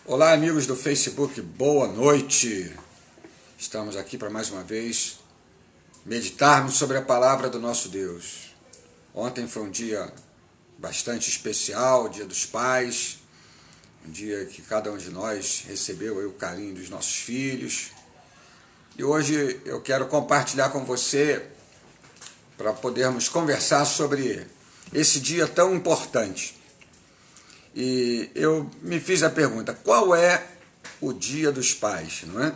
Olá, amigos do Facebook, boa noite. Estamos aqui para mais uma vez meditarmos sobre a palavra do nosso Deus. Ontem foi um dia bastante especial, Dia dos Pais, um dia que cada um de nós recebeu o carinho dos nossos filhos. E hoje eu quero compartilhar com você para podermos conversar sobre esse dia tão importante. E eu me fiz a pergunta, qual é o Dia dos Pais, não é?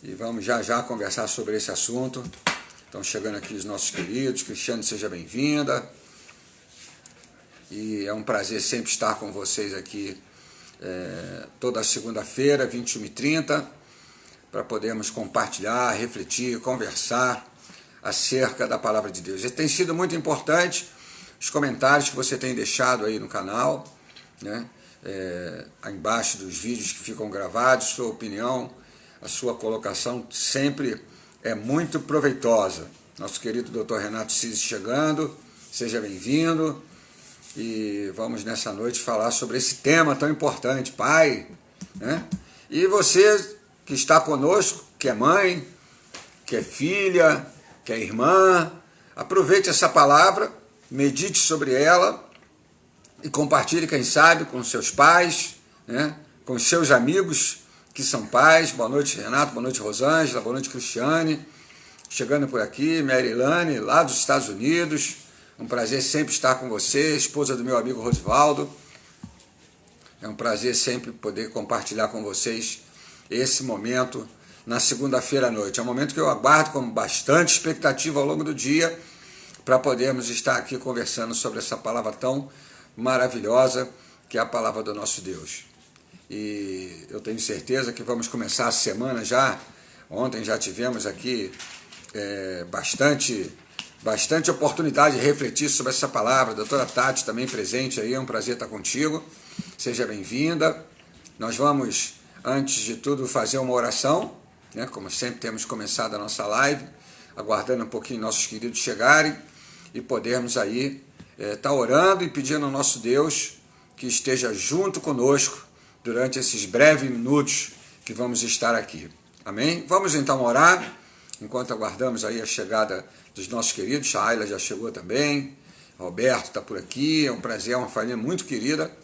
E vamos já conversar sobre esse assunto. Estão chegando aqui os nossos queridos. Cristiane, seja bem-vinda. E é um prazer sempre estar com vocês aqui toda segunda-feira, 21h30, para podermos compartilhar, refletir, conversar acerca da Palavra de Deus. E tem sido muito importante os comentários que você tem deixado aí no canal, né? Aí embaixo dos vídeos que ficam gravados, sua opinião, a sua colocação sempre é muito proveitosa. Nosso querido Dr. Renato Cisi chegando, seja bem-vindo. E vamos nessa noite falar sobre esse tema tão importante, pai, né? E você que está conosco, que é mãe, que é filha, que é irmã, aproveite essa palavra, medite sobre ela e compartilhe, quem sabe, com seus pais, né? Com seus amigos que são pais. Boa noite, Renato, boa noite, Rosângela, boa noite, Cristiane. Chegando por aqui, Marilane, lá dos Estados Unidos. Um prazer sempre estar com você, esposa do meu amigo Rosivaldo. É um prazer sempre poder compartilhar com vocês esse momento na segunda-feira à noite. É um momento que eu aguardo com bastante expectativa ao longo do dia para podermos estar aqui conversando sobre essa palavra tão maravilhosa que é a palavra do nosso Deus. E eu tenho certeza que vamos começar a semana já. Ontem já tivemos aqui bastante oportunidade de refletir sobre essa palavra. A doutora Tati também presente aí, é um prazer estar contigo. Seja bem-vinda. Nós vamos, antes de tudo, fazer uma oração, né? Como sempre temos começado a nossa live, aguardando um pouquinho nossos queridos chegarem e podermos aí estar orando e pedindo ao nosso Deus que esteja junto conosco durante esses breves minutos que vamos estar aqui. Amém? Vamos então orar, enquanto aguardamos aí a chegada dos nossos queridos. A Ayla já chegou também, Roberto está por aqui, é um prazer, é uma família muito querida.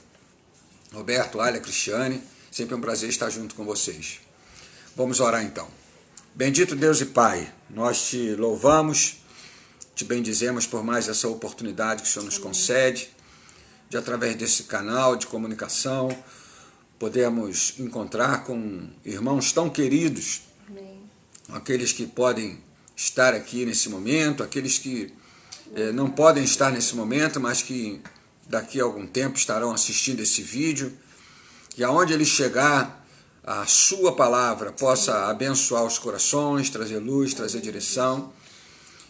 Roberto, Ayla, Cristiane, sempre um prazer estar junto com vocês. Vamos orar então. Bendito Deus e Pai, nós te louvamos, te bendizemos por mais essa oportunidade que o Senhor nos concede, de através desse canal de comunicação, podemos encontrar com irmãos tão queridos, amém, aqueles que podem estar aqui nesse momento, aqueles que não podem estar nesse momento, mas que daqui a algum tempo estarão assistindo esse vídeo, e aonde ele chegar, a sua palavra possa abençoar os corações, trazer luz, trazer direção,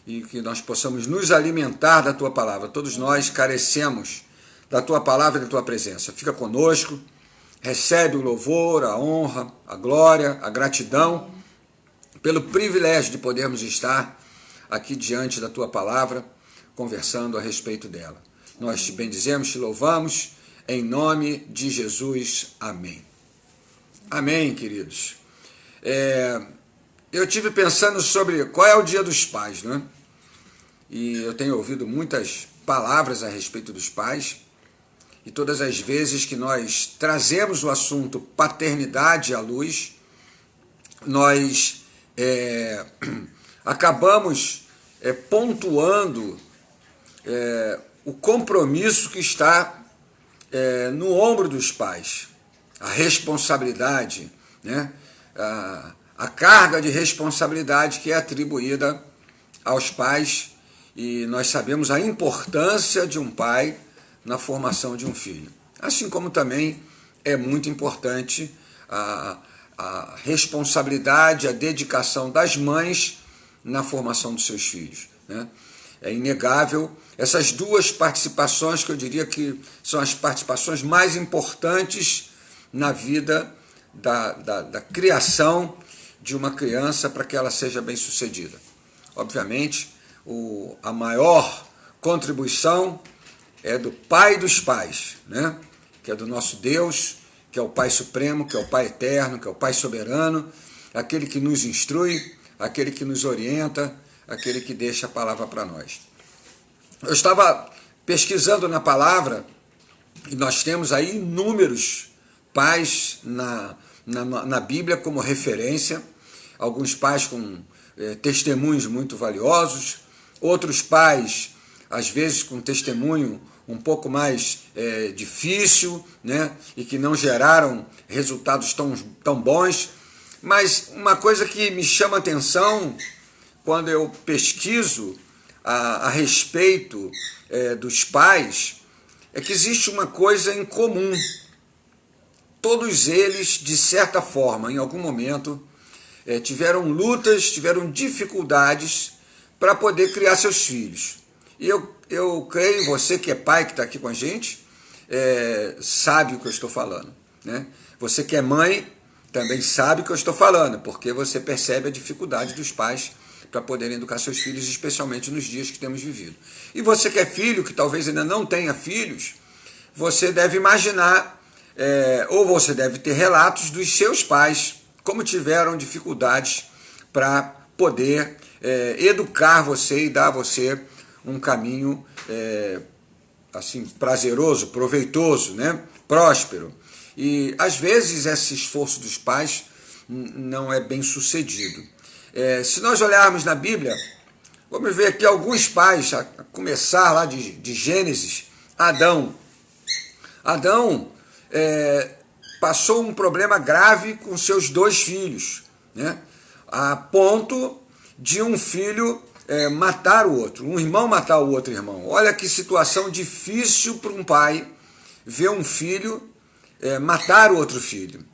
e que nós possamos nos alimentar da tua palavra. Todos nós carecemos da tua palavra e da tua presença. Fica conosco, recebe o louvor, a honra, a glória, a gratidão, pelo privilégio de podermos estar aqui diante da tua palavra, conversando a respeito dela. Nós te bendizemos, te louvamos, em nome de Jesus. Amém. Amém, queridos. Eu tive pensando sobre qual é o Dia dos Pais, né? E eu tenho ouvido muitas palavras a respeito dos pais, e todas as vezes que nós trazemos o assunto paternidade à luz, nós acabamos pontuando o compromisso que está no ombro dos pais, a responsabilidade, né? A carga de responsabilidade que é atribuída aos pais, e nós sabemos a importância de um pai na formação de um filho. Assim como também é muito importante a responsabilidade, a dedicação das mães na formação dos seus filhos, né? É inegável essas duas participações, que eu diria que são as participações mais importantes na vida da criação de uma criança para que ela seja bem-sucedida. Obviamente, a maior contribuição é do Pai dos pais, né? Que é do nosso Deus, que é o Pai Supremo, que é o Pai Eterno, que é o Pai Soberano, aquele que nos instrui, aquele que nos orienta, aquele que deixa a palavra para nós. Eu estava pesquisando na palavra, e nós temos aí inúmeros pais na Bíblia como referência, alguns pais com testemunhos muito valiosos, outros pais, às vezes, com testemunho um pouco mais difícil, né? E que não geraram resultados tão bons. Mas uma coisa que me chama a atenção quando eu pesquiso a respeito dos pais é que existe uma coisa em comum. Todos eles, de certa forma, em algum momento, tiveram lutas, tiveram dificuldades para poder criar seus filhos. E eu creio, você que é pai, que está aqui com a gente, sabe o que eu estou falando, né? Você que é mãe, também sabe o que eu estou falando, porque você percebe a dificuldade dos pais para poderem educar seus filhos, especialmente nos dias que temos vivido. E você que é filho, que talvez ainda não tenha filhos, você deve imaginar, ou você deve ter relatos dos seus pais, como tiveram dificuldades para poder educar você e dar a você um caminho assim, prazeroso, proveitoso, né? Próspero. E às vezes esse esforço dos pais não é bem sucedido. Se nós olharmos na Bíblia, vamos ver aqui alguns pais, a começar lá de Gênesis. Adão passou um problema grave com seus 2 filhos, né? A ponto de um filho matar o outro, um irmão matar o outro irmão. Olha que situação difícil para um pai ver um filho matar o outro filho.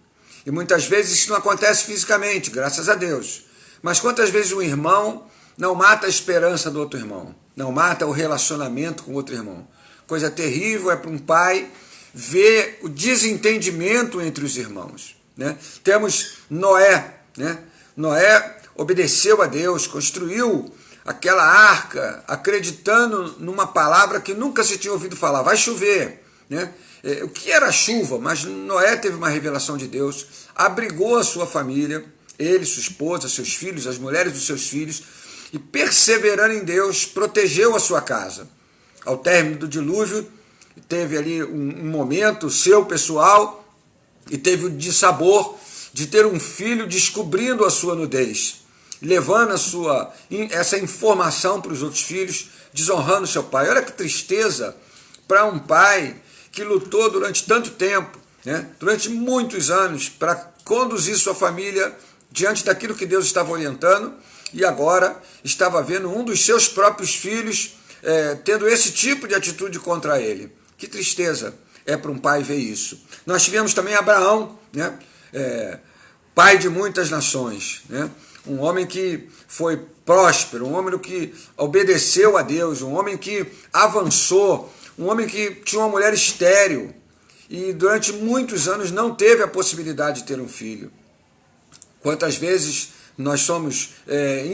E muitas vezes isso não acontece fisicamente, graças a Deus. Mas quantas vezes um irmão não mata a esperança do outro irmão, não mata o relacionamento com o outro irmão? Coisa terrível é para um pai ver o desentendimento entre os irmãos, né? Temos Noé, né? Noé obedeceu a Deus, construiu aquela arca, acreditando numa palavra que nunca se tinha ouvido falar, vai chover, né? O que era chuva? Mas Noé teve uma revelação de Deus, abrigou a sua família, ele, sua esposa, seus filhos, as mulheres dos seus filhos, e perseverando em Deus, protegeu a sua casa. Ao término do dilúvio, teve ali um momento seu pessoal, e teve o dissabor de ter um filho descobrindo a sua nudez, levando essa informação para os outros filhos, desonrando seu pai. Olha que tristeza para um pai que lutou durante tanto tempo, né? Durante muitos anos, para conduzir sua família diante daquilo que Deus estava orientando, e agora estava vendo um dos seus próprios filhos tendo esse tipo de atitude contra ele. Que tristeza é para um pai ver isso. Nós tivemos também Abraão, né? Pai de muitas nações, né? Um homem que foi próspero, um homem que obedeceu a Deus, um homem que avançou, um homem que tinha uma mulher estéril e durante muitos anos não teve a possibilidade de ter um filho. Quantas vezes nós somos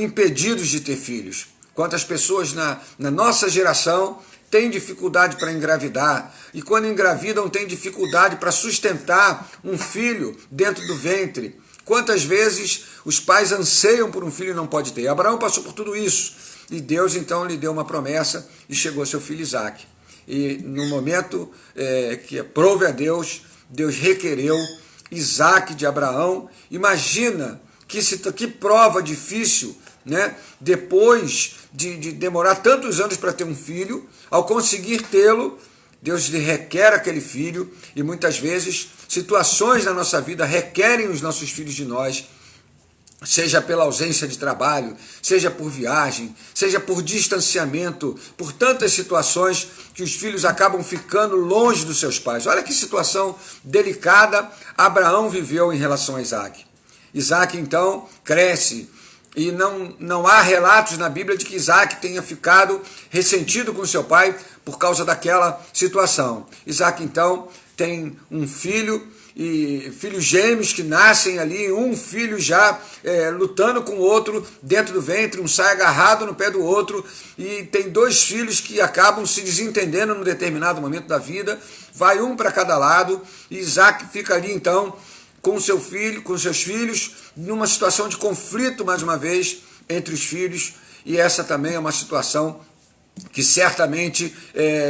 impedidos de ter filhos? Quantas pessoas na nossa geração têm dificuldade para engravidar e quando engravidam têm dificuldade para sustentar um filho dentro do ventre? Quantas vezes os pais anseiam por um filho e não pode ter? Abraão passou por tudo isso e Deus então lhe deu uma promessa e chegou seu filho Isaque. E no momento que aprove a Deus, Deus requereu Isaque de Abraão. Imagina que prova difícil, né? Depois de demorar tantos anos para ter um filho, ao conseguir tê-lo, Deus lhe requer aquele filho, e muitas vezes situações na nossa vida requerem os nossos filhos de nós, seja pela ausência de trabalho, seja por viagem, seja por distanciamento, por tantas situações que os filhos acabam ficando longe dos seus pais. Olha que situação delicada Abraão viveu em relação a Isaque. Isaque então cresce, e não há relatos na Bíblia de que Isaque tenha ficado ressentido com seu pai por causa daquela situação. Isaque então tem um filho e filhos gêmeos que nascem ali, um filho já lutando com o outro dentro do ventre, um sai agarrado no pé do outro, e tem dois filhos que acabam se desentendendo num determinado momento da vida, vai um para cada lado, e Isaac fica ali então com seu filho, com seus filhos, numa situação de conflito mais uma vez entre os filhos, e essa também é uma situação que certamente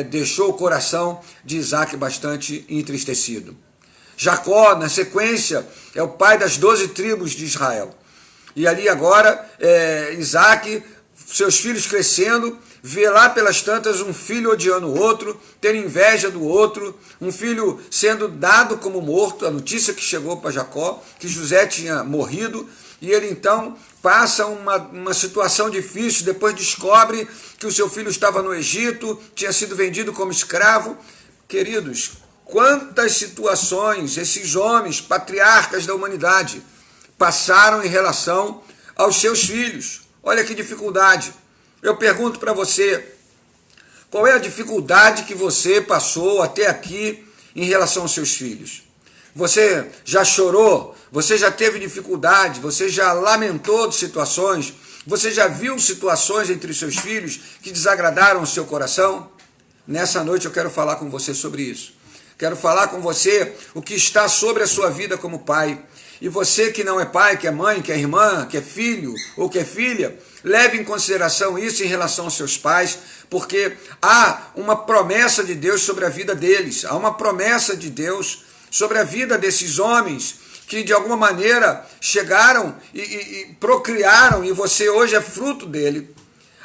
deixou o coração de Isaac bastante entristecido. Jacó, na sequência, é o pai das 12 tribos de Israel. E ali agora, Isaac, seus filhos crescendo, vê lá pelas tantas um filho odiando o outro, tendo inveja do outro, um filho sendo dado como morto, a notícia que chegou para Jacó, que José tinha morrido, e ele então passa uma situação difícil, depois descobre que o seu filho estava no Egito, tinha sido vendido como escravo. Queridos, quantas situações esses homens, patriarcas da humanidade, passaram em relação aos seus filhos. Olha que dificuldade. Eu pergunto para você, qual é a dificuldade que você passou até aqui em relação aos seus filhos? Você já chorou? Você já teve dificuldade? Você já lamentou de situações? Você já viu situações entre os seus filhos que desagradaram o seu coração? Nessa noite eu quero falar com você sobre isso. Quero falar com você o que está sobre a sua vida como pai. E você que não é pai, que é mãe, que é irmã, que é filho ou que é filha, leve em consideração isso em relação aos seus pais, porque há uma promessa de Deus sobre a vida deles. Há uma promessa de Deus sobre a vida desses homens que de alguma maneira chegaram e procriaram, e você hoje é fruto dele.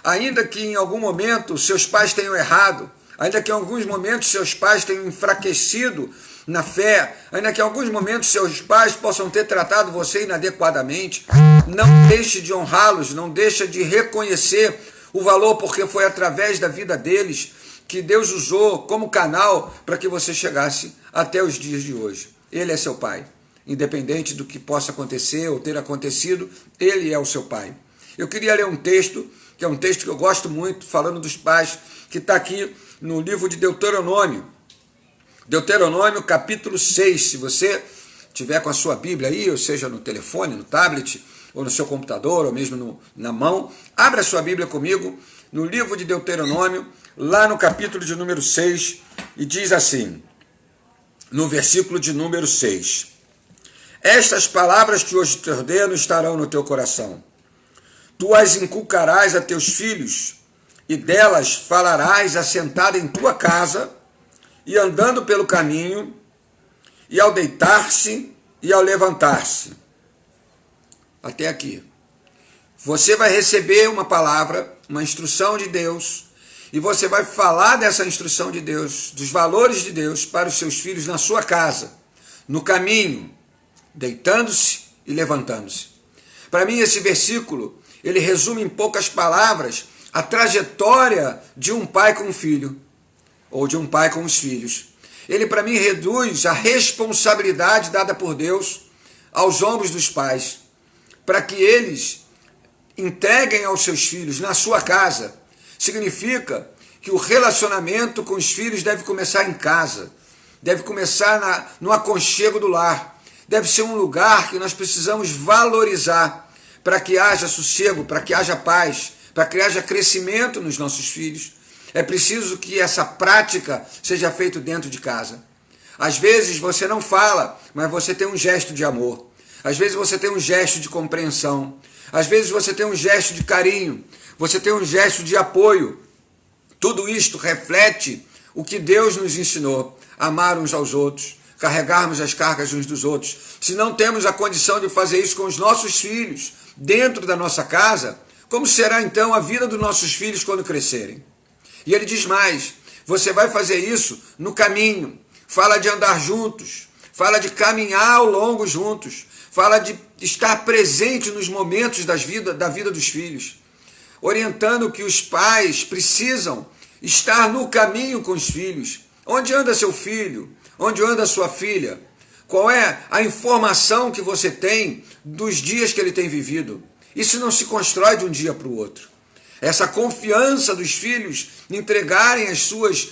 Ainda que em algum momento seus pais tenham errado, ainda que em alguns momentos seus pais tenham enfraquecido na fé, ainda que em alguns momentos seus pais possam ter tratado você inadequadamente, não deixe de honrá-los, não deixe de reconhecer o valor, porque foi através da vida deles que Deus usou como canal para que você chegasse até os dias de hoje. Ele é seu pai. Independente do que possa acontecer ou ter acontecido, ele é o seu pai. Eu queria ler um texto, que é um texto que eu gosto muito, falando dos pais, que está aqui no livro de Deuteronômio. Deuteronômio, capítulo 6. Se você tiver com a sua Bíblia aí, ou seja, no telefone, no tablet, ou no seu computador, ou mesmo na mão, abra a sua Bíblia comigo, no livro de Deuteronômio, lá no capítulo de número 6, e diz assim, no versículo de número 6. Estas palavras que hoje te ordeno estarão no teu coração. Tu as inculcarás a teus filhos, e delas falarás assentado em tua casa, e andando pelo caminho, e ao deitar-se e ao levantar-se. Até aqui. Você vai receber uma palavra, uma instrução de Deus, e você vai falar dessa instrução de Deus, dos valores de Deus para os seus filhos na sua casa, no caminho, deitando-se e levantando-se. Para mim, esse versículo, ele resume em poucas palavras a trajetória de um pai com um filho, ou de um pai com os filhos. Ele, para mim, reduz a responsabilidade dada por Deus aos ombros dos pais, para que eles entreguem aos seus filhos na sua casa. Significa que o relacionamento com os filhos deve começar em casa, deve começar no aconchego do lar, deve ser um lugar que nós precisamos valorizar para que haja sossego, para que haja paz, para que haja crescimento nos nossos filhos. É preciso que essa prática seja feita dentro de casa. Às vezes você não fala, mas você tem um gesto de amor. Às vezes você tem um gesto de compreensão. Às vezes você tem um gesto de carinho. Você tem um gesto de apoio. Tudo isto reflete o que Deus nos ensinou. Amar uns aos outros, carregarmos as cargas uns dos outros. Se não temos a condição de fazer isso com os nossos filhos, dentro da nossa casa, como será então a vida dos nossos filhos quando crescerem? E ele diz mais, você vai fazer isso no caminho, fala de andar juntos, fala de caminhar ao longo juntos, fala de estar presente nos momentos da vida dos filhos, orientando que os pais precisam estar no caminho com os filhos. Onde anda seu filho? Onde anda sua filha? Qual é a informação que você tem dos dias que ele tem vivido? Isso não se constrói de um dia para o outro. essa confiança dos filhos entregarem as suas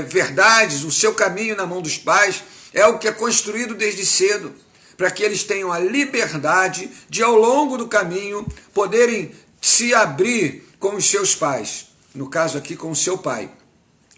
verdades, o seu caminho na mão dos pais, é o que é construído desde cedo, para que eles tenham a liberdade de, ao longo do caminho, poderem se abrir com os seus pais, no caso aqui com o seu pai,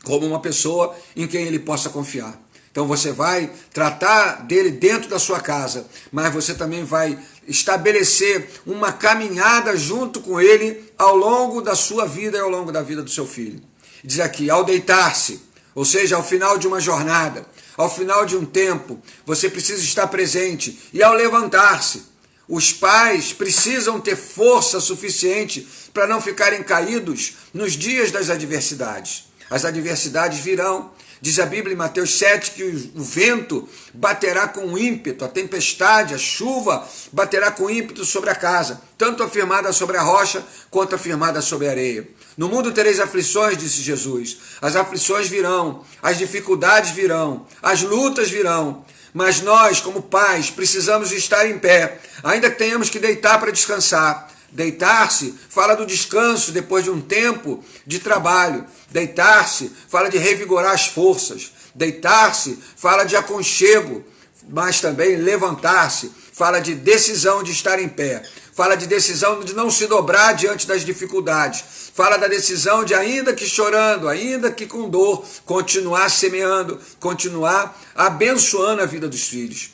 como uma pessoa em quem ele possa confiar. Então você vai tratar dele dentro da sua casa, mas você também vai estabelecer uma caminhada junto com ele ao longo da sua vida e ao longo da vida do seu filho. Diz aqui, ao deitar-se, ou seja, ao final de uma jornada, ao final de um tempo, você precisa estar presente. E ao levantar-se, os pais precisam ter força suficiente para não ficarem caídos nos dias das adversidades. As adversidades virão. Diz a Bíblia em Mateus 7 que o vento baterá com ímpeto, a tempestade, a chuva baterá com ímpeto sobre a casa, tanto afirmada sobre a rocha quanto afirmada sobre a areia. No mundo tereis aflições, disse Jesus. As aflições virão, as dificuldades virão, as lutas virão. Mas nós, como pais, precisamos estar em pé, ainda que tenhamos que deitar para descansar. Deitar-se fala do descanso depois de um tempo de trabalho. Deitar-se fala de revigorar as forças. Deitar-se fala de aconchego, mas também levantar-se fala de decisão de estar em pé. Fala de decisão de não se dobrar diante das dificuldades. Fala da decisão de, ainda que chorando, ainda que com dor, continuar semeando, continuar abençoando a vida dos filhos.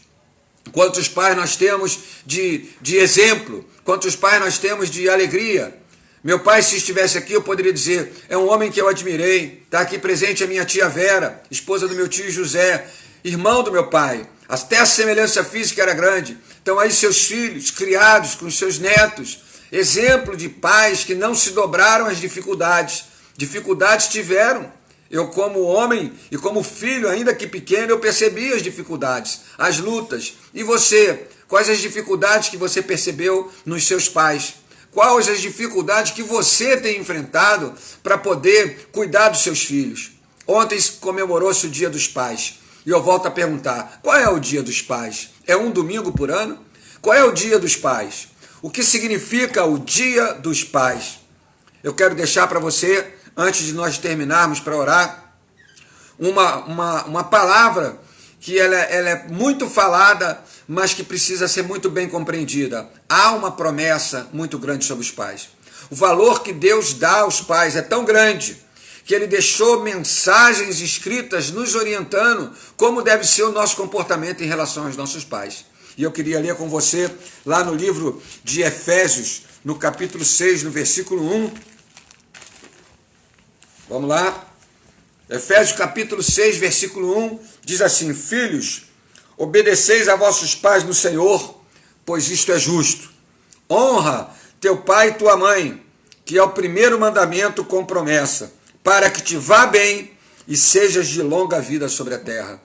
Quantos pais nós temos de exemplo, quantos pais nós temos de alegria. Meu pai, se estivesse aqui, eu poderia dizer, é um homem que eu admirei. Está aqui presente a minha tia Vera, esposa do meu tio José, irmão do meu pai. Até a semelhança física era grande. Então aí seus filhos, criados com os seus netos, exemplo de pais que não se dobraram às dificuldades. Dificuldades tiveram. Eu, como homem e como filho, ainda que pequeno, eu percebi as dificuldades, as lutas. E você? Quais as dificuldades que você percebeu nos seus pais? Quais as dificuldades que você tem enfrentado para poder cuidar dos seus filhos? Ontem comemorou-se o Dia dos Pais. E eu volto a perguntar, qual é o Dia dos Pais? É um domingo por ano? Qual é o Dia dos Pais? O que significa o Dia dos Pais? Eu quero deixar para você, antes de nós terminarmos para orar, uma palavra que ela é muito falada, mas que precisa ser muito bem compreendida. Há uma promessa muito grande sobre os pais. O valor que Deus dá aos pais é tão grande que Ele deixou mensagens escritas nos orientando como deve ser o nosso comportamento em relação aos nossos pais. E eu queria ler com você lá no livro de Efésios, no capítulo 6, no versículo 1. Vamos lá. Efésios capítulo 6, versículo 1, diz assim: Filhos, obedeceis a vossos pais no Senhor, pois isto é justo. Honra teu pai e tua mãe, que é o primeiro mandamento com promessa, para que te vá bem e sejas de longa vida sobre a terra.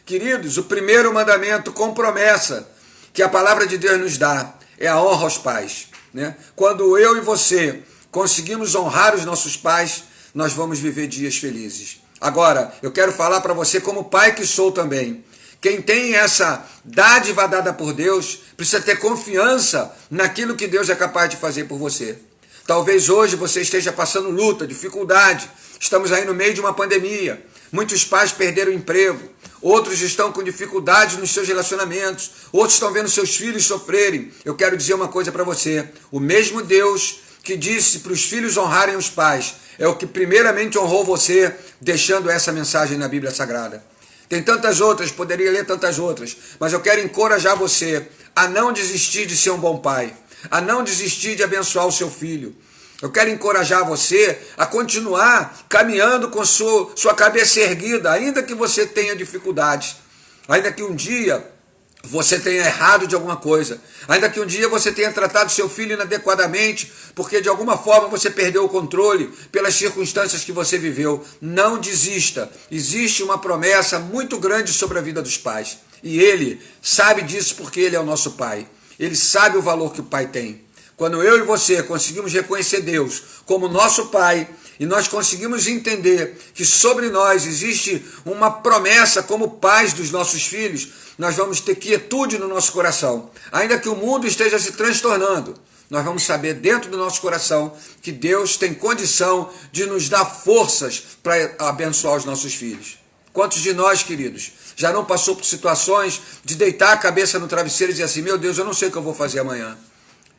Queridos, o primeiro mandamento com promessa que a palavra de Deus nos dá é a honra aos pais, né? Quando eu e você conseguimos honrar os nossos pais, nós vamos viver dias felizes. Agora, eu quero falar para você como pai que sou também. Quem tem essa dádiva dada por Deus, precisa ter confiança naquilo que Deus é capaz de fazer por você. Talvez hoje você esteja passando luta, dificuldade. Estamos aí no meio de uma pandemia. Muitos pais perderam o emprego. Outros estão com dificuldades nos seus relacionamentos. Outros estão vendo seus filhos sofrerem. Eu quero dizer uma coisa para você. O mesmo Deus que disse para os filhos honrarem os pais é o que primeiramente honrou você, deixando essa mensagem na Bíblia Sagrada. Tem tantas outras, poderia ler tantas outras, mas eu quero encorajar você a não desistir de ser um bom pai, a não desistir de abençoar o seu filho. Eu quero encorajar você a continuar caminhando com sua cabeça erguida, ainda que você tenha dificuldades, ainda que um dia você tenha errado de alguma coisa, ainda que um dia você tenha tratado seu filho inadequadamente, porque de alguma forma você perdeu o controle pelas circunstâncias que você viveu. Não desista. Existe uma promessa muito grande sobre a vida dos pais. E Ele sabe disso porque Ele é o nosso Pai. Ele sabe o valor que o Pai tem. Quando eu e você conseguimos reconhecer Deus como nosso Pai, e nós conseguimos entender que sobre nós existe uma promessa como pais dos nossos filhos, nós vamos ter quietude no nosso coração. Ainda que o mundo esteja se transtornando, nós vamos saber dentro do nosso coração que Deus tem condição de nos dar forças para abençoar os nossos filhos. Quantos de nós, queridos, já não passou por situações de deitar a cabeça no travesseiro e dizer assim, meu Deus, eu não sei o que eu vou fazer amanhã.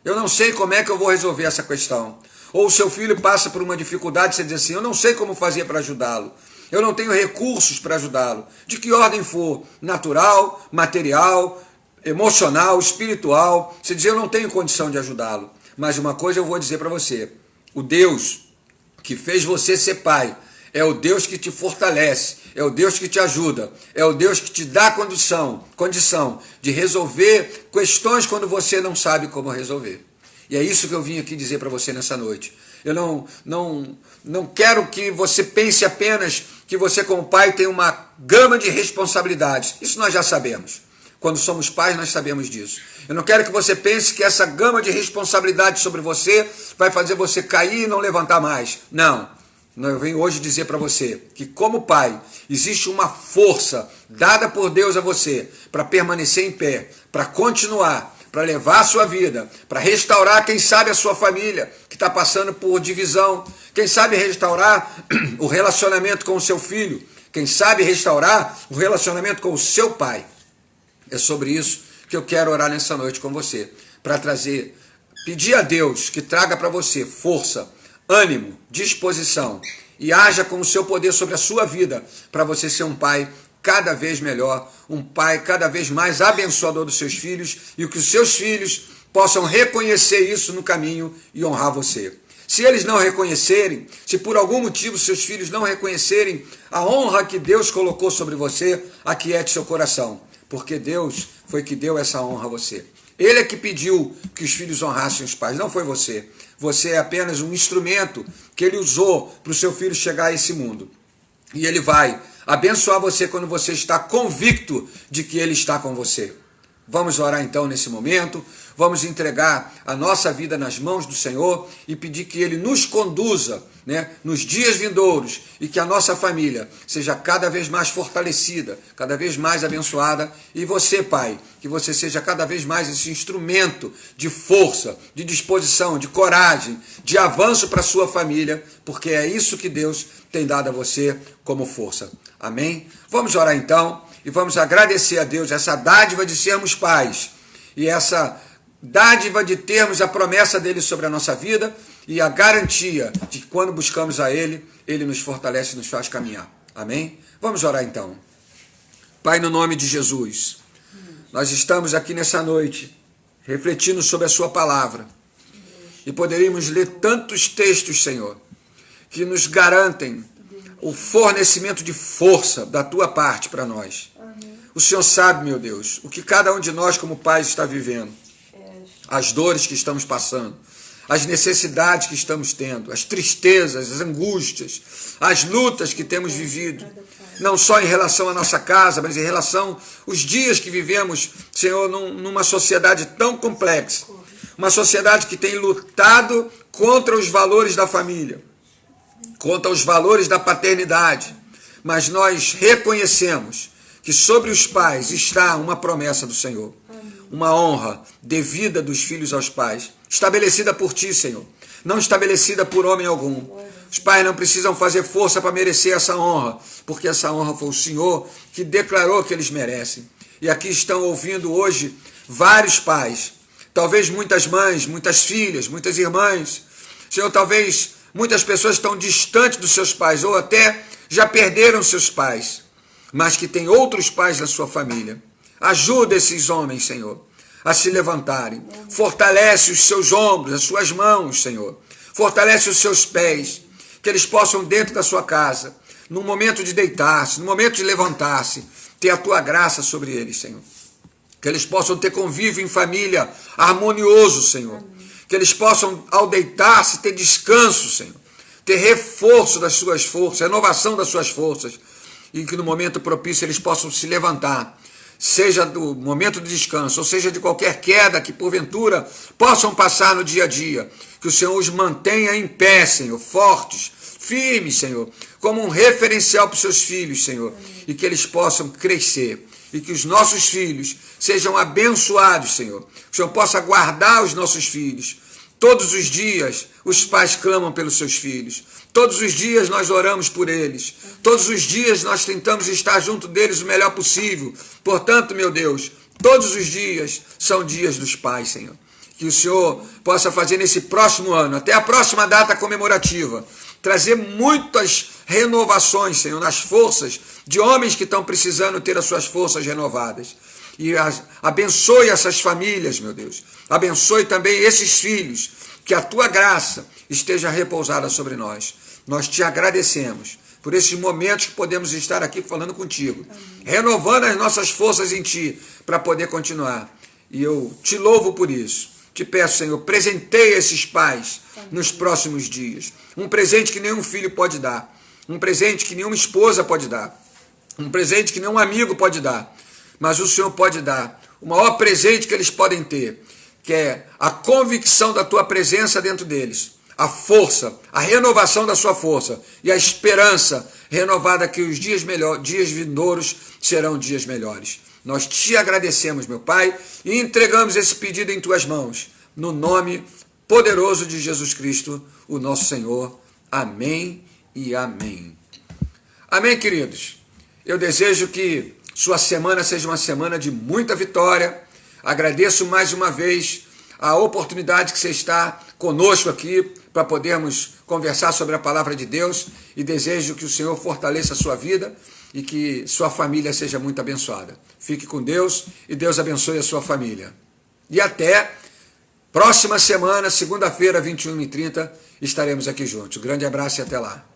Eu não sei como é que eu vou resolver essa questão. Ou o seu filho passa por uma dificuldade e você diz assim, eu não sei como fazer para ajudá-lo. Eu não tenho recursos para ajudá-lo. De que ordem for, natural, material, emocional, espiritual. Você diz, eu não tenho condição de ajudá-lo. Mas uma coisa eu vou dizer para você. O Deus que fez você ser pai é o Deus que te fortalece, é o Deus que te ajuda, é o Deus que te dá condição de resolver questões quando você não sabe como resolver. E é isso que eu vim aqui dizer para você nessa noite. Eu não quero que você pense apenas que você como pai tem uma gama de responsabilidades. Isso nós já sabemos. Quando somos pais nós sabemos disso. Eu não quero que você pense que essa gama de responsabilidades sobre você vai fazer você cair e não levantar mais. Não. Eu venho hoje dizer para você que como pai existe uma força dada por Deus a você para permanecer em pé, para continuar, para levar a sua vida, para restaurar, quem sabe, a sua família, que está passando por divisão, quem sabe restaurar o relacionamento com o seu filho, quem sabe restaurar o relacionamento com o seu pai. É sobre isso que eu quero orar nessa noite com você, para pedir a Deus que traga para você força, ânimo, disposição e haja com o seu poder sobre a sua vida para você ser um pai cada vez melhor, um pai cada vez mais abençoador dos seus filhos e que os seus filhos possam reconhecer isso no caminho e honrar você. Se eles não reconhecerem, se por algum motivo seus filhos não reconhecerem a honra que Deus colocou sobre você, aquiete seu coração, porque Deus foi que deu essa honra a você. Ele é que pediu que os filhos honrassem os pais, não foi você. Você é apenas um instrumento que ele usou para o seu filho chegar a esse mundo. E ele vai abençoar você quando você está convicto de que ele está com você. Vamos orar então nesse momento, vamos entregar a nossa vida nas mãos do Senhor e pedir que Ele nos conduza, nos dias vindouros e que a nossa família seja cada vez mais fortalecida, cada vez mais abençoada e você, Pai, que você seja cada vez mais esse instrumento de força, de disposição, de coragem, de avanço para a sua família, porque é isso que Deus tem dado a você como força. Amém? Vamos orar então. E vamos agradecer a Deus essa dádiva de sermos pais e essa dádiva de termos a promessa dele sobre a nossa vida e a garantia de que quando buscamos a ele, ele nos fortalece e nos faz caminhar. Amém? Vamos orar então. Pai, no nome de Jesus, nós estamos aqui nessa noite refletindo sobre a sua palavra e poderíamos ler tantos textos, Senhor, que nos garantem o fornecimento de força da tua parte para nós. O Senhor sabe, meu Deus, o que cada um de nós como pais está vivendo, as dores que estamos passando, as necessidades que estamos tendo, as tristezas, as angústias, as lutas que temos vivido, não só em relação à nossa casa, mas em relação aos dias que vivemos, Senhor, numa sociedade tão complexa, uma sociedade que tem lutado contra os valores da família, contra os valores da paternidade, mas nós reconhecemos que sobre os pais está uma promessa do Senhor, uma honra devida dos filhos aos pais, estabelecida por ti, Senhor, não estabelecida por homem algum. Os pais não precisam fazer força para merecer essa honra, porque essa honra foi o Senhor que declarou que eles merecem. E aqui estão ouvindo hoje vários pais, talvez muitas mães, muitas filhas, muitas irmãs. Senhor, talvez muitas pessoas estão distantes dos seus pais, ou até já perderam seus pais, mas que tem outros pais na sua família. Ajuda esses homens, Senhor, a se levantarem. Fortalece os seus ombros, as suas mãos, Senhor. Fortalece os seus pés, que eles possam dentro da sua casa, no momento de deitar-se, no momento de levantar-se, ter a tua graça sobre eles, Senhor. Que eles possam ter convívio em família harmonioso, Senhor. Que eles possam, ao deitar-se, ter descanso, Senhor. Ter reforço das suas forças, renovação das suas forças. E que no momento propício eles possam se levantar, seja do momento de descanso, ou seja de qualquer queda que porventura possam passar no dia a dia, que o Senhor os mantenha em pé, Senhor, fortes, firmes, Senhor, como um referencial para os seus filhos, Senhor, e que eles possam crescer, e que os nossos filhos sejam abençoados, Senhor, que o Senhor possa guardar os nossos filhos, Todos os dias os pais clamam pelos seus filhos. Todos os dias nós oramos por eles. Todos os dias nós tentamos estar junto deles o melhor possível. Portanto, meu Deus, todos os dias são dias dos pais, Senhor. Que o Senhor possa fazer nesse próximo ano, até a próxima data comemorativa, trazer muitas renovações, Senhor, nas forças de homens que estão precisando ter as suas forças renovadas. E abençoe essas famílias, meu Deus. Abençoe também esses filhos, que a tua graça esteja repousada sobre nós. Nós te agradecemos por esses momentos que podemos estar aqui falando contigo, renovando as nossas forças em ti, para poder continuar. E eu te louvo por isso. Te peço, Senhor, presenteie esses pais nos próximos dias. Um presente que nenhum filho pode dar. Um presente que nenhuma esposa pode dar. Um presente que nenhum amigo pode dar. Mas o Senhor pode dar o maior presente que eles podem ter, que é a convicção da tua presença dentro deles, a força, a renovação da sua força e a esperança renovada que os dias vindouros serão dias melhores. Nós te agradecemos, meu Pai, e entregamos esse pedido em tuas mãos, no nome poderoso de Jesus Cristo, o nosso Senhor. Amém e amém. Amém, queridos. Eu desejo que sua semana seja uma semana de muita vitória. Agradeço mais uma vez a oportunidade que você está conosco aqui para podermos conversar sobre a palavra de Deus e desejo que o Senhor fortaleça a sua vida e que sua família seja muito abençoada. Fique com Deus e Deus abençoe a sua família. E até próxima semana, segunda-feira, 21h30, estaremos aqui juntos. Grande abraço e até lá.